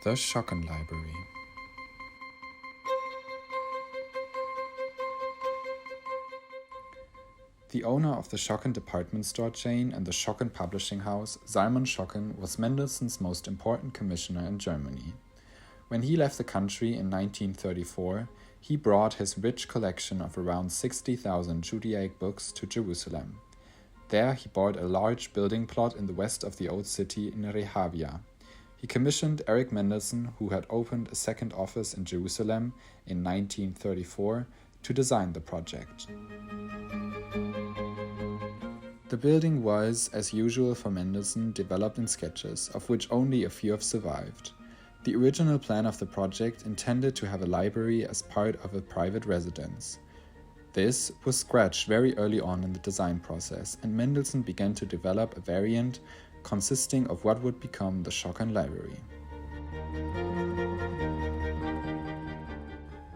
The Schocken Library. The owner of the Schocken department store chain and the Schocken publishing house, Salomon Schocken, was Mendelssohn's most important commissioner in Germany. When he left the country in 1934, he brought his rich collection of around 60,000 Judaic books to Jerusalem. There he bought a large building plot in the west of the old city in Rehavia. He commissioned Erich Mendelsohn, who had opened a second office in Jerusalem in 1934, to design the project. The building was, as usual for Mendelsohn, developed in sketches, of which only a few have survived. The original plan of the project intended to have a library as part of a private residence. This was scratched very early on in the design process, and Mendelsohn began to develop a variant consisting of what would become the Schocken Library.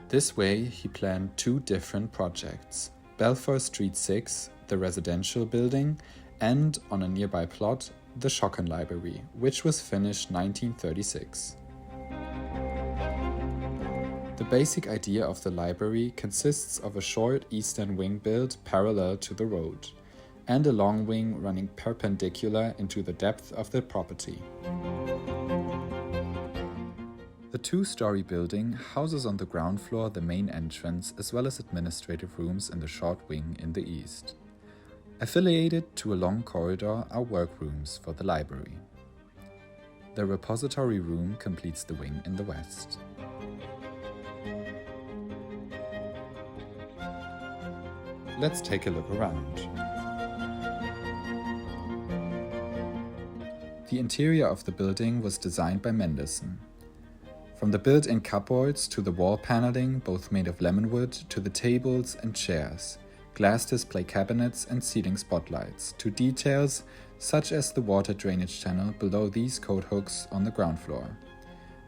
This way, he planned two different projects: Balfour Street 6, the residential building, and, on a nearby plot, the Schocken Library, which was finished 1936. The basic idea of the library consists of a short eastern wing built parallel to the road, and a long wing running perpendicular into the depth of the property. The two-story building houses on the ground floor the main entrance as well as administrative rooms in the short wing in the east. Affiliated to a long corridor are workrooms for the library. The repository room completes the wing in the west. Let's take a look around. The interior of the building was designed by Mendelsohn. From the built-in cupboards to the wall paneling, both made of lemonwood, to the tables and chairs, glass display cabinets and ceiling spotlights, to details such as the water drainage channel below these coat hooks on the ground floor.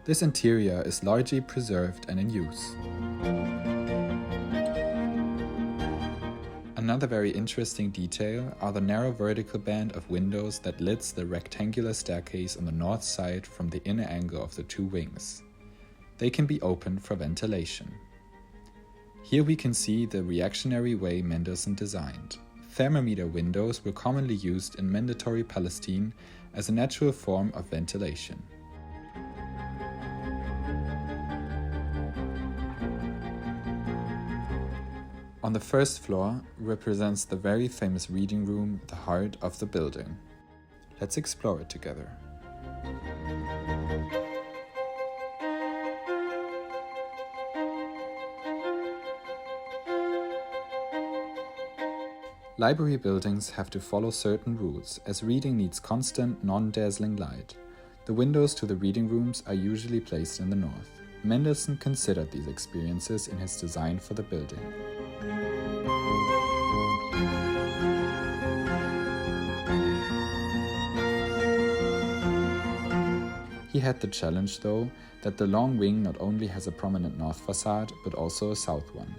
This interior is largely preserved and in use. Another very interesting detail are the narrow vertical band of windows that lids the rectangular staircase on the north side from the inner angle of the two wings. They can be opened for ventilation. Here we can see the reactionary way Mendelsohn designed. Thermometer windows were commonly used in Mandatory Palestine as a natural form of ventilation. On the first floor represents the very famous reading room, the heart of the building. Let's explore it together. Library buildings have to follow certain rules, as reading needs constant, non-dazzling light. The windows to the reading rooms are usually placed in the north. Mendelsohn considered these experiences in his design for the building. He had the challenge, though, that the long wing not only has a prominent north facade, but also a south one.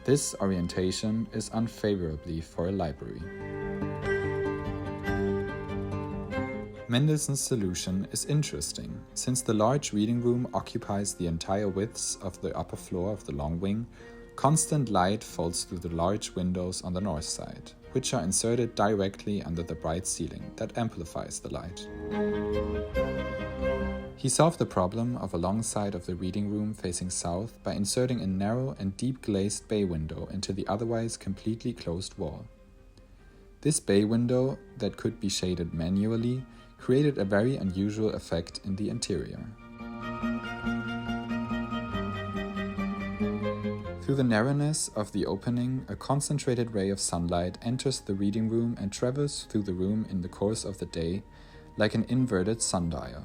This orientation is unfavorably for a library. Mendelsohn's solution is interesting. Since the large reading room occupies the entire width of the upper floor of the long wing, constant light falls through the large windows on the north side, which are inserted directly under the bright ceiling that amplifies the light. He solved the problem of a long side of the reading room facing south by inserting a narrow and deep glazed bay window into the otherwise completely closed wall. This bay window, that could be shaded manually, created a very unusual effect in the interior. Through the narrowness of the opening, a concentrated ray of sunlight enters the reading room and travels through the room in the course of the day like an inverted sundial.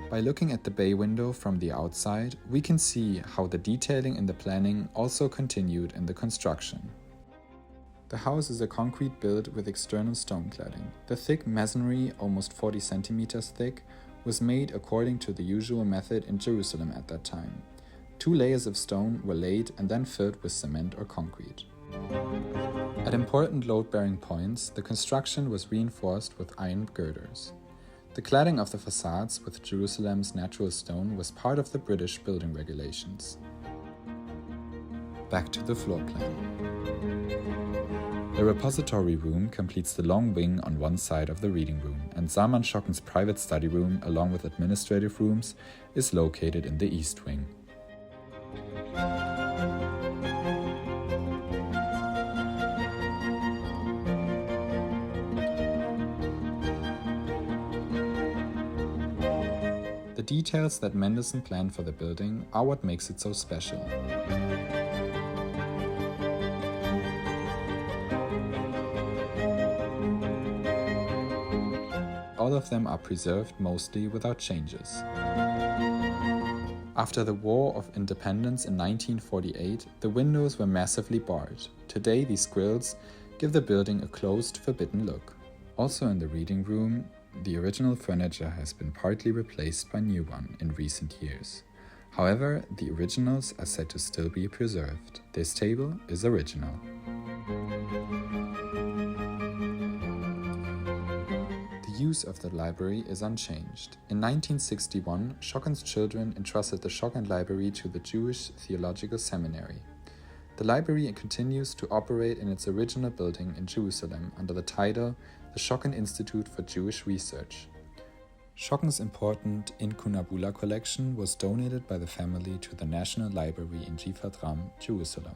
By looking at the bay window from the outside, we can see how the detailing in the planning also continued in the construction. The house is a concrete build with external stone cladding. The thick masonry, almost 40 centimeters thick, was made according to the usual method in Jerusalem at that time. 2 layers of stone were laid and then filled with cement or concrete. At important load-bearing points, the construction was reinforced with iron girders. The cladding of the facades with Jerusalem's natural stone was part of the British building regulations. Back to the floor plan. The repository room completes the long wing on one side of the reading room, and Salman Schocken's private study room, along with administrative rooms, is located in the east wing. The details that Mendelsohn planned for the building are what makes it so special. All of them are preserved mostly without changes. After the War of Independence in 1948, the windows were massively barred. Today, these grills give the building a closed, forbidden look. Also in the reading room, the original furniture has been partly replaced by new one in recent years. However, the originals are said to still be preserved. This table is original. The use of the library is unchanged. In 1961, Schocken's children entrusted the Schocken Library to the Jewish Theological Seminary. The library continues to operate in its original building in Jerusalem under the title the Schocken Institute for Jewish Research. Schocken's important Incunabula collection was donated by the family to the National Library in Jifat Ram, Jerusalem.